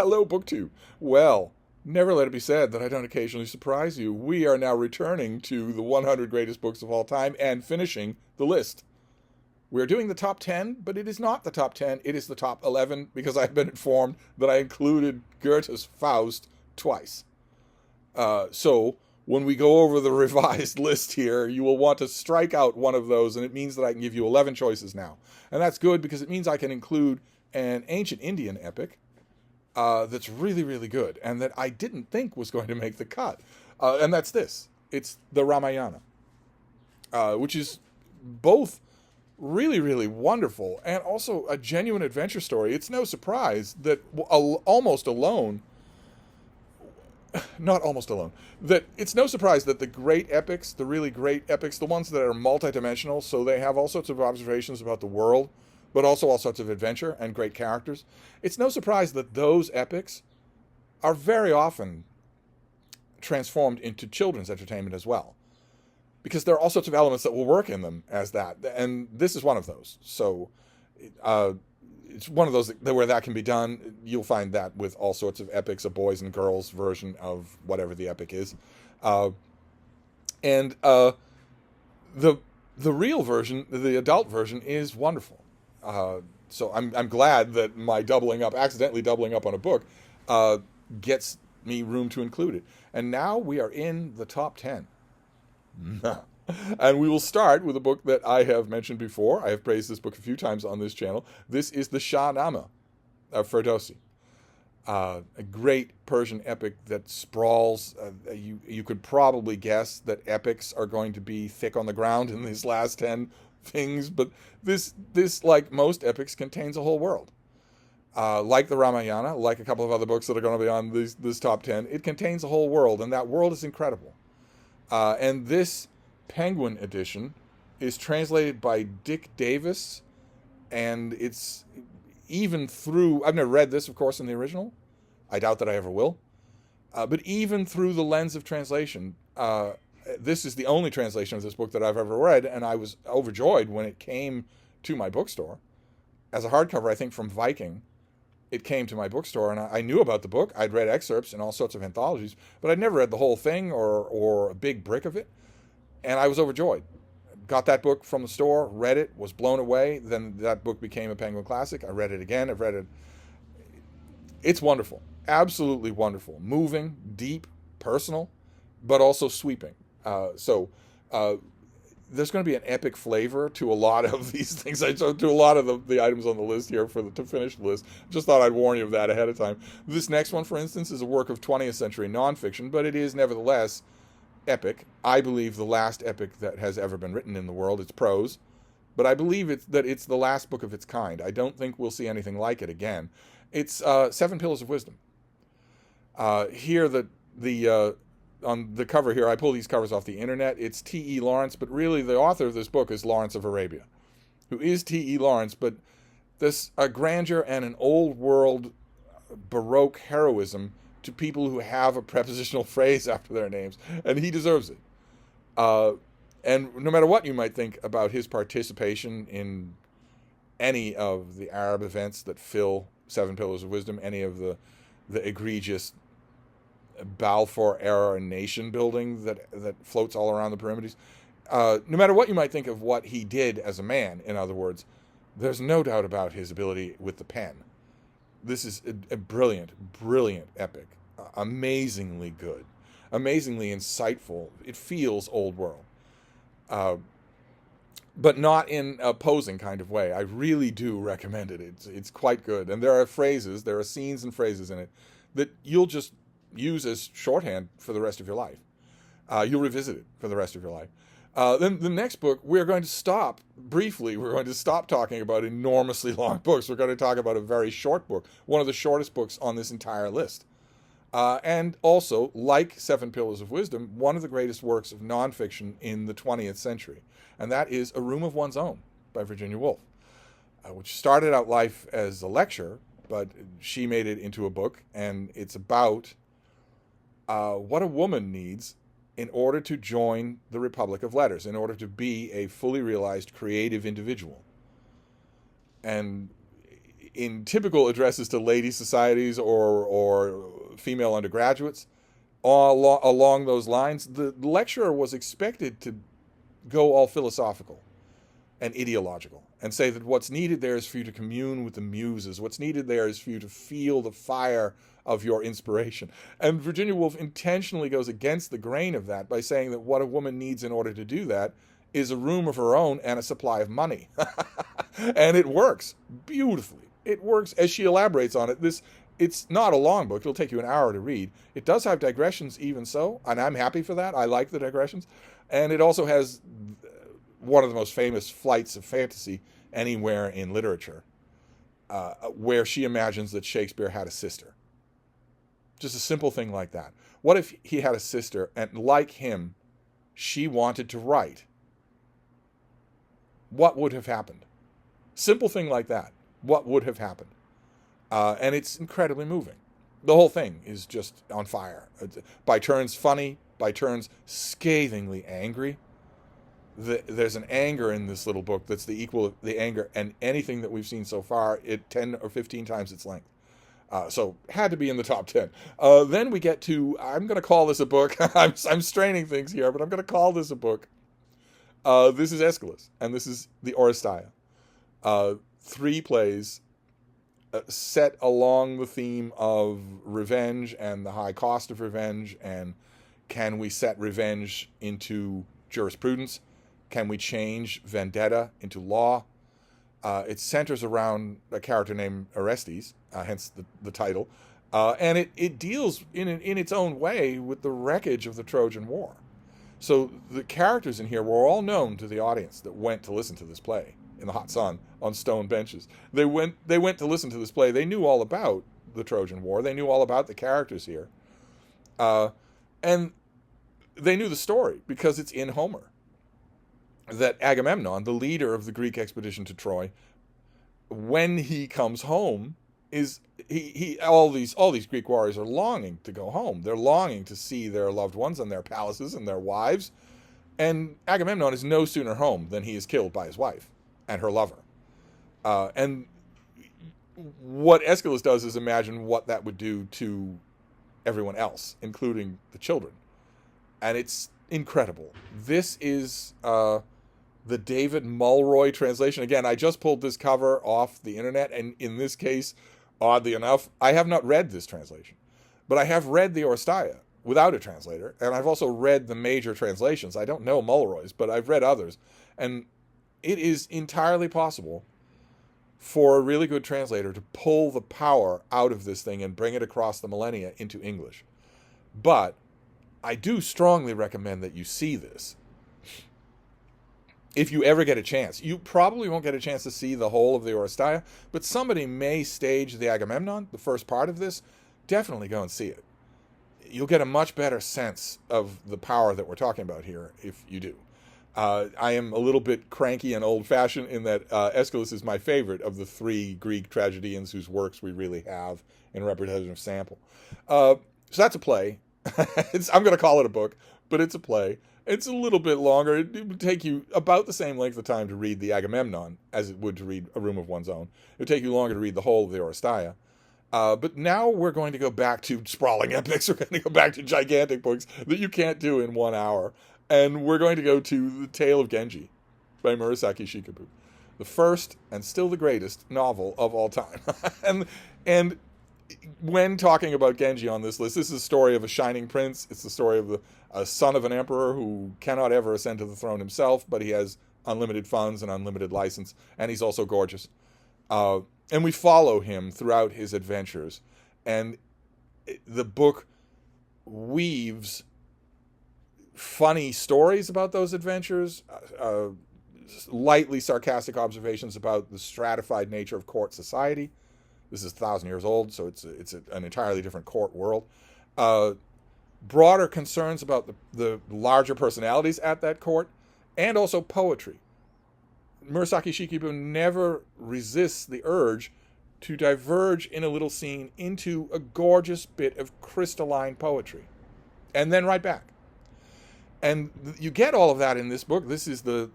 Hello, BookTube. Well, never let it be said that I don't occasionally surprise you. We are now returning to the 100 greatest books of all time and finishing the list. We're doing the top 10, but it is not the top 10. It is the top 11 because I've been informed that I included Goethe's Faust twice. So when we go over the revised list here, you will want to strike out one of those, and it means that I can give you 11 choices now. And that's good because it means I can include an ancient Indian epic that's really, really good and that I didn't think was going to make the cut. And that's this. It's the Ramayana, which is both really, really wonderful and also a genuine adventure story. It's no surprise that that it's no surprise that the great epics, the really great epics, the ones that are multidimensional, so they have all sorts of observations about the world, but also all sorts of adventure and great characters. It's no surprise that those epics are very often transformed into children's entertainment as well, because there are all sorts of elements that will work in them as that, and this is one of those. So it's one of those where that can be done. You'll find that with all sorts of epics, a boys and girls version of whatever the epic is, and the real version, the adult version, is wonderful. So I'm glad that my accidentally doubling up on a book, gets me room to include it. And now we are in the top 10. And we will start with a book that I have mentioned before. I have praised this book a few times on this channel. This is the Sha of Farsi. A great Persian epic that sprawls. You could probably guess that epics are going to be thick on the ground in these last 10 things, but this, like most epics, contains a whole world. Like the Ramayana, like a couple of other books that are going to be on this top 10, it contains a whole world, and that world is incredible. And this Penguin edition is translated by Dick Davis, and it's even through, I've never read this, of course, in the original. I doubt that I ever will. But even through the lens of translation, this is the only translation of this book that I've ever read, and I was overjoyed when it came to my bookstore. As a hardcover, I think, from Viking, it came to my bookstore, and I knew about the book. I'd read excerpts in all sorts of anthologies, but I'd never read the whole thing or a big brick of it, and I was overjoyed. Got that book from the store, read it, was blown away. Then that book became a Penguin classic. I read it again. I've read it. It's wonderful. Absolutely wonderful. Moving, deep, personal, but also sweeping. So there's going to be an epic flavor to a lot of these things. To a lot of the items on the list here to finish the list. Just thought I'd warn you of that ahead of time. This next one, for instance, is a work of 20th century nonfiction, but it is nevertheless epic. I believe the last epic that has ever been written in the world. It's prose, but I believe that it's the last book of its kind. I don't think we'll see anything like it again. It's Seven Pillars of Wisdom. Here, on the cover here, I pull these covers off the internet. It's T.E. Lawrence, but really the author of this book is Lawrence of Arabia, who is T.E. Lawrence, but this a grandeur and an old world Baroque heroism to people who have a prepositional phrase after their names, and he deserves it. And no matter what you might think about his participation in any of the Arab events that fill Seven Pillars of Wisdom, any of the egregious Balfour era nation building that floats all around the perimeters, no matter what you might think of what he did as a man, in other words, there's no doubt about his ability with the pen. This is a brilliant, brilliant epic. Amazingly good. Amazingly insightful. It feels old world. But not in a posing kind of way. I really do recommend it. It's quite good. And there are scenes and phrases in it that you'll just use as shorthand for the rest of your life. You'll revisit it for the rest of your life. Then the next book, we're going to stop talking about enormously long books. We're going to talk about a very short book, one of the shortest books on this entire list. And also, like Seven Pillars of Wisdom, one of the greatest works of nonfiction in the 20th century. And that is A Room of One's Own by Virginia Woolf, which started out life as a lecture, but she made it into a book, and it's about what a woman needs in order to join the Republic of Letters, in order to be a fully realized creative individual. And in typical addresses to lady societies or female undergraduates, along those lines, the lecturer was expected to go all philosophical and ideological and say that what's needed there is for you to commune with the muses. What's needed there is for you to feel the fire of your inspiration. And Virginia Woolf intentionally goes against the grain of that by saying that what a woman needs in order to do that is a room of her own and a supply of money. And it works beautifully. It works as she elaborates on it. It's not a long book. It'll take you an hour to read. It does have digressions even so, and I'm happy for that. I like the digressions. And it also has one of the most famous flights of fantasy anywhere in literature, where she imagines that Shakespeare had a sister. Just a simple thing like that. What if he had a sister and, like him, she wanted to write? What would have happened? Simple thing like that. What would have happened? And it's incredibly moving. The whole thing is just on fire. By turns funny, by turns scathingly angry. There's an anger in this little book that's the equal of the anger and anything that we've seen so far, 10 or 15 times its length. So had to be in the top 10. Then we get to, I'm going to call this a book. I'm straining things here, but I'm going to call this a book. This is Escalus, and this is the Oresteia. 3 plays set along the theme of revenge and the high cost of revenge, and can we set revenge into jurisprudence? Can we change vendetta into law? It centers around a character named Orestes, hence the title, and it deals in its own way with the wreckage of the Trojan War. So the characters in here were all known to the audience that went to listen to this play in the hot sun on stone benches. They went to listen to this play. They knew all about the Trojan War. They knew all about the characters here, and they knew the story because it's in Homer. That Agamemnon, the leader of the Greek expedition to Troy, when he comes home, all these Greek warriors are longing to go home. They're longing to see their loved ones and their palaces and their wives. And Agamemnon is no sooner home than he is killed by his wife and her lover. And what Escalus does is imagine what that would do to everyone else, including the children. And it's incredible. This is the David Mulroy translation. Again, I just pulled this cover off the internet, and in this case, oddly enough, I have not read this translation. But I have read the Oresteia without a translator, and I've also read the major translations. I don't know Mulroy's, but I've read others. And it is entirely possible for a really good translator to pull the power out of this thing and bring it across the millennia into English. But I do strongly recommend that you see this if you ever get a chance. You probably won't get a chance to see the whole of the Oresteia, but somebody may stage the Agamemnon, the first part of this. Definitely go and see it. You'll get a much better sense of the power that we're talking about here if you do. I am a little bit cranky and old-fashioned in that Escalus is my favorite of the 3 Greek tragedians whose works we really have in representative sample. So that's a play. I'm going to call it a book, but it's a play. It's a little bit longer. It would take you about the same length of time to read the Agamemnon as it would to read A Room of One's Own. It would take you longer to read the whole of the Oresteia. But now we're going to go back to sprawling epics. We're going to go back to gigantic books that you can't do in 1 hour. And we're going to go to The Tale of Genji by Murasaki Shikibu, the first and still the greatest novel of all time. and when talking about Genji on this list, this is a story of a shining prince. It's the story of a son of an emperor who cannot ever ascend to the throne himself, but he has unlimited funds and unlimited license, and he's also gorgeous. And we follow him throughout his adventures. And the book weaves funny stories about those adventures, lightly sarcastic observations about the stratified nature of court society. This is 1,000 years old, so it's an entirely different court world. Broader concerns about the larger personalities at that court, and also poetry. Murasaki Shikibu never resists the urge to diverge in a little scene into a gorgeous bit of crystalline poetry, and then right back. And you get all of that in this book. This is the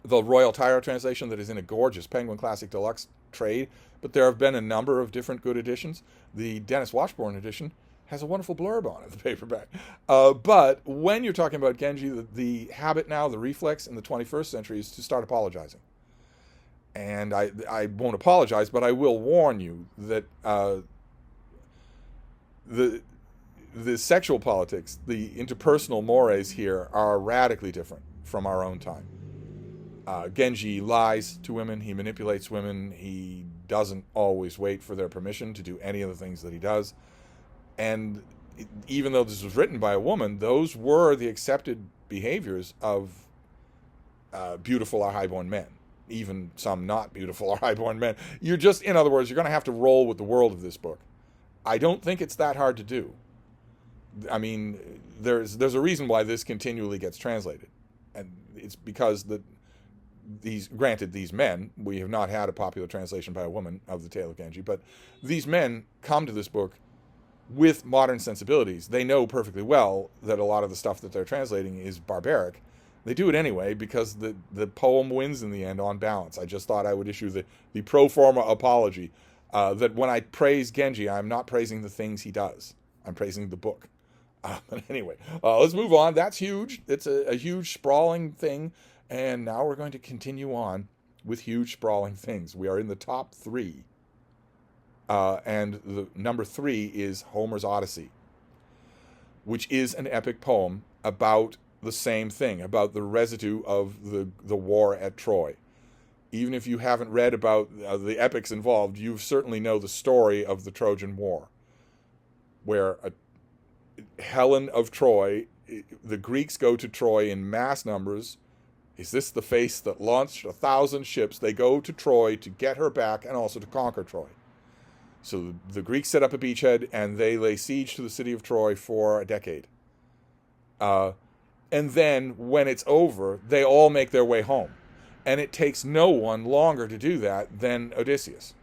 Royal Tyro translation that is in a gorgeous Penguin Classic Deluxe trade, but there have been a number of different good editions. The Dennis Washburn edition has a wonderful blurb on it, the paperback. But when you're talking about Genji, the habit now, the reflex in the 21st century is to start apologizing. And I won't apologize, but I will warn you that the sexual politics, the interpersonal mores here are radically different from our own time. Genji lies to women, he manipulates women, he doesn't always wait for their permission to do any of the things that he does. And even though this was written by a woman, those were the accepted behaviors of beautiful or highborn men. Even some not beautiful or highborn men. You're just, in other words, you're going to have to roll with the world of this book. I don't think it's that hard to do. I mean, there's a reason why this continually gets translated. And it's because these men, we have not had a popular translation by a woman of the Tale of Genji, but these men come to this book with modern sensibilities. They know perfectly well that a lot of the stuff that they're translating is barbaric. They do it anyway because the poem wins in the end on balance. I just thought I would issue the pro forma apology that when I praise Genji, I'm not praising the things he does. I'm praising the book. But anyway, let's move on. That's huge. It's a huge sprawling thing. And now we're going to continue on with huge sprawling things. We are in the top 3. And the number 3 is Homer's Odyssey, which is an epic poem about the same thing, about the residue of the war at Troy. Even if you haven't read about the epics involved, you certainly know the story of the Trojan War, where Helen of Troy, the Greeks go to Troy in mass numbers. Is this the face that launched 1,000 ships? They go to Troy to get her back and also to conquer Troy. So the Greeks set up a beachhead and they lay siege to the city of Troy for a decade. And then when it's over, they all make their way home. And it takes no one longer to do that than Odysseus,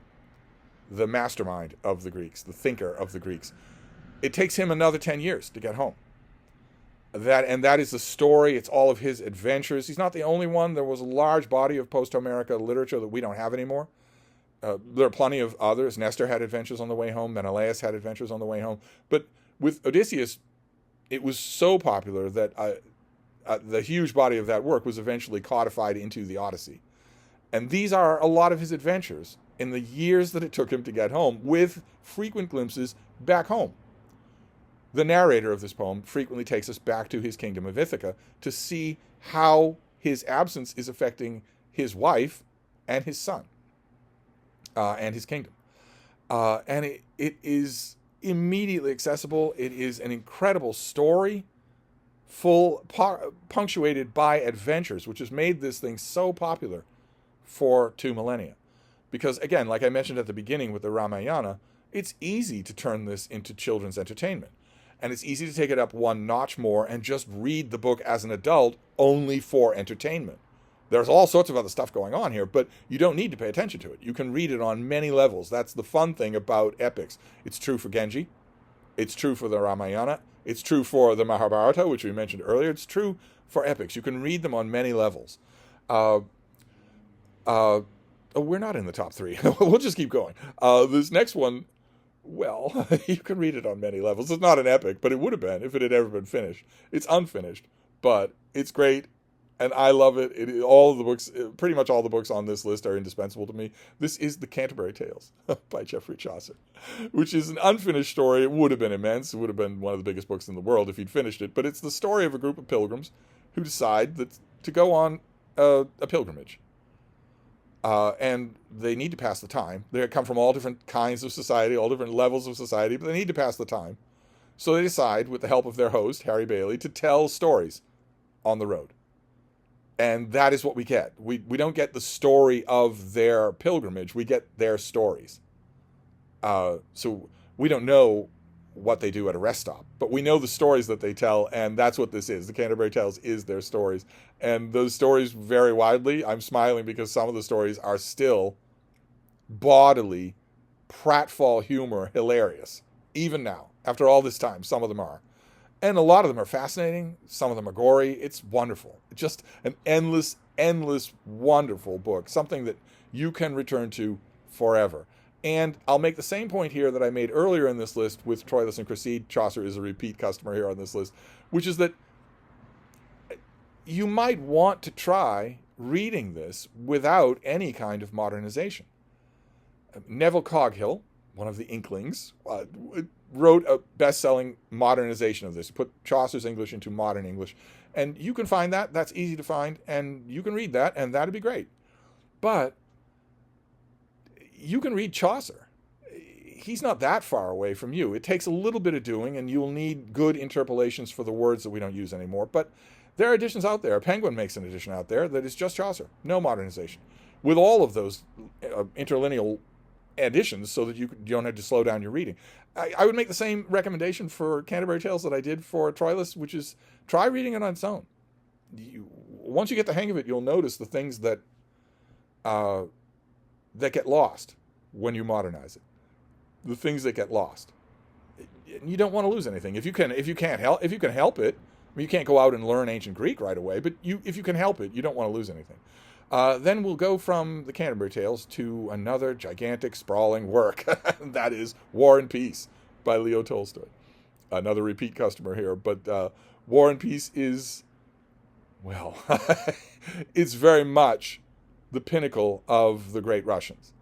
the mastermind of the Greeks, the thinker of the Greeks. It takes him another 10 years to get home. That is the story. It's all of his adventures. He's not the only one. There was a large body of post-Homerica literature that we don't have anymore. There are plenty of others. Nestor had adventures on the way home. Menelaus had adventures on the way home. But with Odysseus, it was so popular that the huge body of that work was eventually codified into the Odyssey. And these are a lot of his adventures in the years that it took him to get home, with frequent glimpses back home. The narrator of this poem frequently takes us back to his kingdom of Ithaca to see how his absence is affecting his wife and his son and his kingdom. And it is immediately accessible. It is an incredible story, punctuated by adventures, which has made this thing so popular for 2 millennia. Because, again, like I mentioned at the beginning with the Ramayana, it's easy to turn this into children's entertainment. And it's easy to take it up one notch more and just read the book as an adult only for entertainment. There's all sorts of other stuff going on here, but you don't need to pay attention to it. You can read it on many levels. That's the fun thing about epics. It's true for Genji. It's true for the Ramayana. It's true for the Mahabharata, which we mentioned earlier. It's true for epics. You can read them on many levels. We're not in the top 3. We'll just keep going. This next one, well, you can read it on many levels. It's not an epic, but it would have been if it had ever been finished. It's unfinished, but it's great, and I love it. All of the books, pretty much all the books on this list are indispensable to me. This is the Canterbury Tales by Geoffrey Chaucer, which is an unfinished story. It would have been immense. It would have been one of the biggest books in the world if he'd finished it, but it's the story of a group of pilgrims who decide to go on a pilgrimage. And they need to pass the time. They come from all different kinds of society, all different levels of society, but they need to pass the time. So they decide, with the help of their host, Harry Bailey, to tell stories on the road. And that is what we get. We don't get the story of their pilgrimage. We get their stories. So we don't know what they do at a rest stop, but we know the stories that they tell, and that's what this is. The Canterbury Tales is their stories. And those stories vary widely. I'm smiling because some of the stories are still bodily, pratfall humor, hilarious. Even now, after all this time, some of them are. And a lot of them are fascinating. Some of them are gory. It's wonderful. Just an endless, wonderful book. Something that you can return to forever. And I'll make the same point here that I made earlier in this list with Troilus and Cresside. Chaucer is a repeat customer here on this list, which is that you might want to try reading this without any kind of modernization. Neville Coghill, one of the Inklings, wrote a best-selling modernization of this. Put Chaucer's English into modern English. And you can find that. That's easy to find. And you can read that, and that'd be great. But you can read Chaucer. He's not that far away from you. It takes a little bit of doing, and you'll need good interpolations for the words that we don't use anymore. But there are editions out there. Penguin makes an edition out there that is just Chaucer. No modernization. With all of those interlineal editions so that you don't have to slow down your reading. I would make the same recommendation for Canterbury Tales that I did for Troilus, which is try reading it on its own. Once you get the hang of it, you'll notice the things that get lost when you modernize it. The things that get lost. You don't want to lose anything. If you can help it, I mean, you can't go out and learn ancient Greek right away, but if you can help it, you don't want to lose anything. Then we'll go from the Canterbury Tales to another gigantic, sprawling work. That is War and Peace by Leo Tolstoy. Another repeat customer here, but War and Peace is, well, it's very much the pinnacle of the great Russians.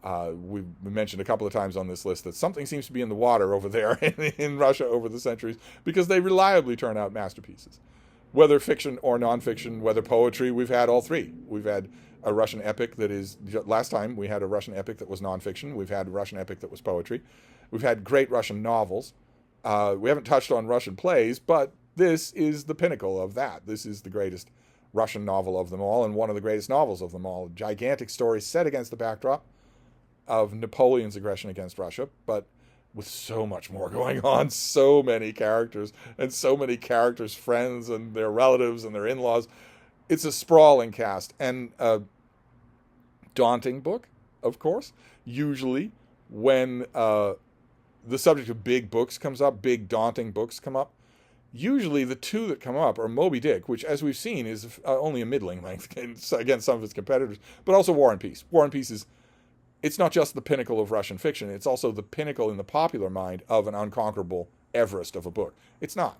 We've mentioned a couple of times on this list that something seems to be in the water over there in Russia over the centuries, because they reliably turn out masterpieces. Whether fiction or nonfiction, whether poetry, we've had all three. We've had a Russian epic that is, last time we had a Russian epic that was nonfiction. We've had a Russian epic that was poetry. We've had great Russian novels. We haven't touched on Russian plays, but this is the pinnacle of that. This is the greatest Russian novel of them all, and one of the greatest novels of them all. A gigantic story set against the backdrop of Napoleon's aggression against Russia, but with so much more going on, so many characters, and so many characters' friends and their relatives and their in-laws. It's a sprawling cast, and a daunting book, of course. Usually when the subject of big books comes up, big daunting books come up, usually the two that come up are Moby Dick, which, as we've seen, is only a middling length against some of its competitors, but also War and Peace. War and Peace is, it's not just the pinnacle of Russian fiction, it's also the pinnacle in the popular mind of an unconquerable Everest of a book. It's not.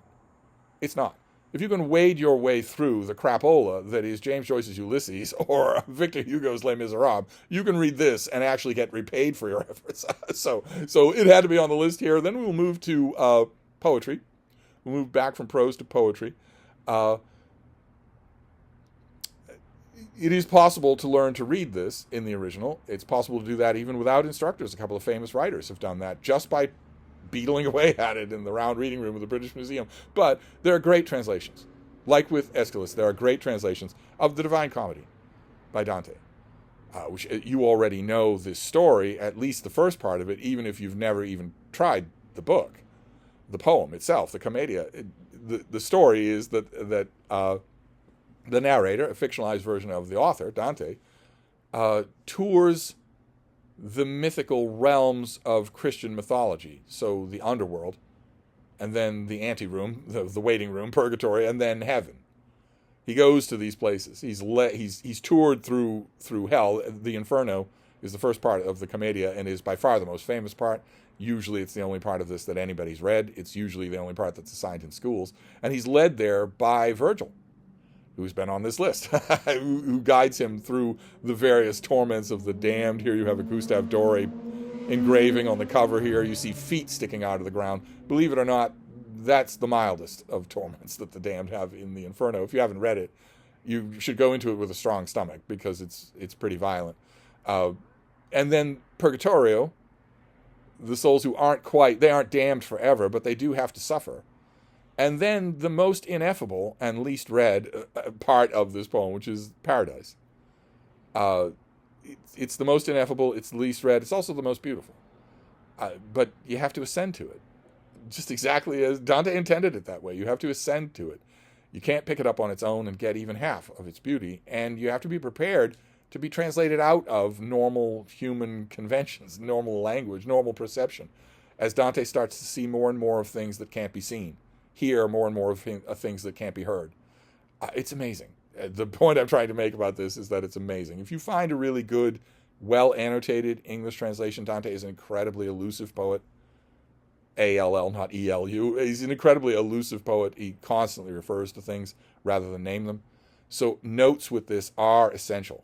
It's not. If you can wade your way through the crapola that is James Joyce's Ulysses or Victor Hugo's Les Miserables, you can read this and actually get repaid for your efforts. So it had to be on the list here. Then we'll move to poetry. We'll move back from prose to poetry. It is possible to learn to read this in the original. It's possible to do that even without instructors. A couple of famous writers have done that just by beetling away at it in the round reading room of the British Museum. But there are great translations. Like with Escalus, there are great translations of the Divine Comedy by Dante, which you already know this story, at least the first part of it, even if you've never even tried the book, the poem itself, the Commedia. The story is that the narrator, a fictionalized version of the author, Dante, tours the mythical realms of Christian mythology. So the underworld, and then the anteroom, the waiting room, purgatory, and then heaven. He goes to these places. He's toured through hell. The Inferno is the first part of the Commedia and is by far the most famous part. Usually it's the only part of this that anybody's read. It's usually the only part that's assigned in schools. And he's led there by Virgil, who's been on this list, who guides him through the various torments of the damned. Here you have a Gustave Doré engraving on the cover here. You see feet sticking out of the ground. Believe it or not, that's the mildest of torments that the damned have in the Inferno. If you haven't read it, you should go into it with a strong stomach, because it's pretty violent. And then Purgatorio, the souls who they aren't damned forever, but they do have to suffer. And then the most ineffable and least read part of this poem, which is Paradise. It's the most ineffable, it's the least read, it's also the most beautiful. But you have to ascend to it. Just exactly as Dante intended it that way. You have to ascend to it. You can't pick it up on its own and get even half of its beauty. And you have to be prepared to be translated out of normal human conventions, normal language, normal perception, as Dante starts to see more and more of things that can't be seen. Hear more and more of things that can't be heard. It's amazing. The point I'm trying to make about this is that it's amazing. If you find a really good well annotated English translation. Dante is an incredibly elusive poet. A-L-L, not E-L-U. He's an incredibly elusive poet. He constantly refers to things rather than name them. So notes with this are essential.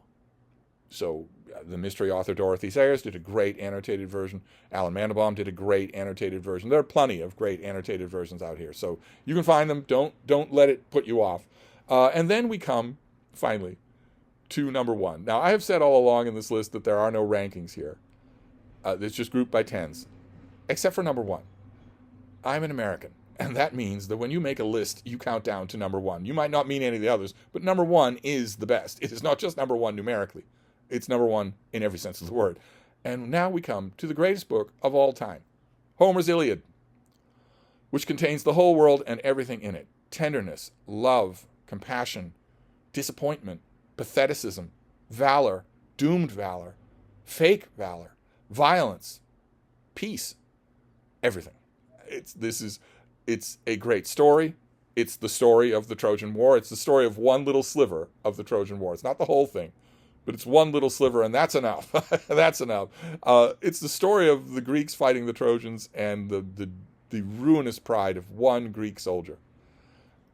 So the mystery author Dorothy Sayers did a great annotated version. Alan Mandelbaum did a great annotated version. There are plenty of great annotated versions out here. So you can find them. Don't let it put you off. And then we come, finally, to number 1. Now, I have said all along in this list that there are no rankings here. It's just grouped by tens, except for number 1. I'm an American, and that means that when you make a list, you count down to number 1. You might not mean any of the others, but number 1 is the best. It is not just number 1 numerically. It's number 1 in every sense of the word. And now we come to the greatest book of all time, Homer's Iliad, which contains the whole world and everything in it. Tenderness, love, compassion, disappointment, patheticism, valor, doomed valor, fake valor, violence, peace, everything. It's a great story. It's the story of the Trojan War. It's the story of one little sliver of the Trojan War. It's not the whole thing, but it's one little sliver, and that's enough. That's enough. It's the story of the Greeks fighting the Trojans and the ruinous pride of one Greek soldier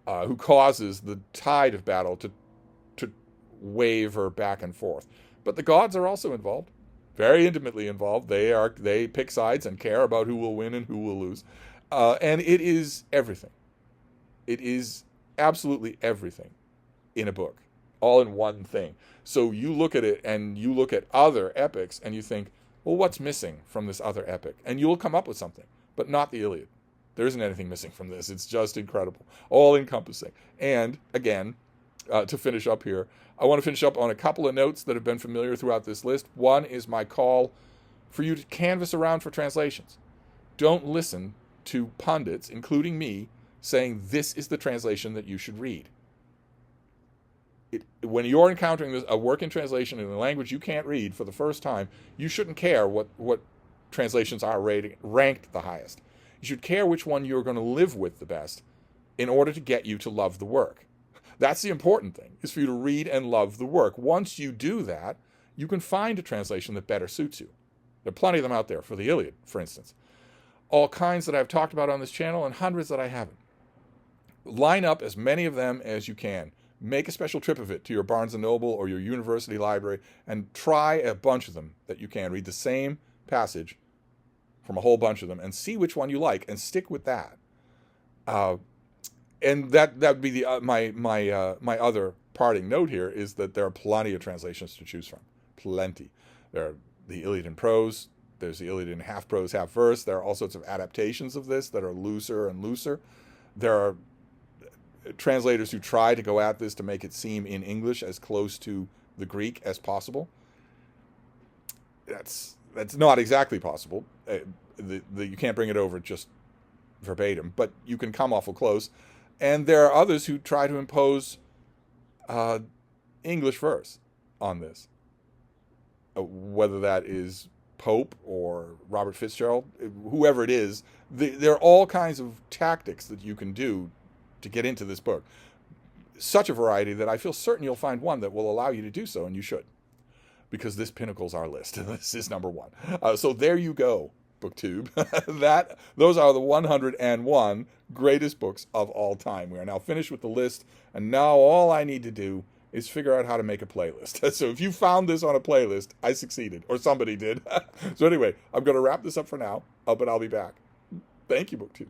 who causes the tide of battle to waver back and forth. But the gods are also involved, very intimately involved. They pick sides and care about who will win and who will lose. And it is everything. It is absolutely everything in a book, all in one thing. So you look at it and you look at other epics and you think, well, what's missing from this other epic? And you'll come up with something, but not the Iliad. There isn't anything missing from this. It's just incredible, all encompassing. And again, to finish up here, I want to finish up on a couple of notes that have been familiar throughout this list. One is my call for you to canvass around for translations. Don't listen to pundits, including me, saying this is the translation that you should read. When you're encountering a work in translation in a language you can't read for the first time, you shouldn't care what translations are ranked the highest. You should care which one you're going to live with the best in order to get you to love the work. That's the important thing, is for you to read and love the work. Once you do that, you can find a translation that better suits you. There are plenty of them out there for the Iliad, for instance. All kinds that I've talked about on this channel and hundreds that I haven't. Line up as many of them as you can. Make a special trip of it to your Barnes & Noble or your university library and try a bunch of them that you can. Read the same passage from a whole bunch of them and see which one you like and stick with that. And that would be my other parting note here, is that there are plenty of translations to choose from. Plenty. There are the Iliad in prose. There's the Iliad in half prose, half verse. There are all sorts of adaptations of this that are looser and looser. There are translators who try to go at this to make it seem in English as close to the Greek as possible. That's not exactly possible. You can't bring it over just verbatim, but you can come awful close. And there are others who try to impose English verse on this. Whether that is Pope or Robert Fitzgerald, whoever it is, there are all kinds of tactics that you can do to get into this book. Such a variety that I feel certain you'll find one that will allow you to do so, and you should. Because this pinnacles our list, and this is number 1. So there you go, BookTube. Those are the 101 greatest books of all time. We are now finished with the list, and now all I need to do is figure out how to make a playlist. So if you found this on a playlist, I succeeded, or somebody did. So anyway, I'm going to wrap this up for now, but I'll be back. Thank you, BookTube.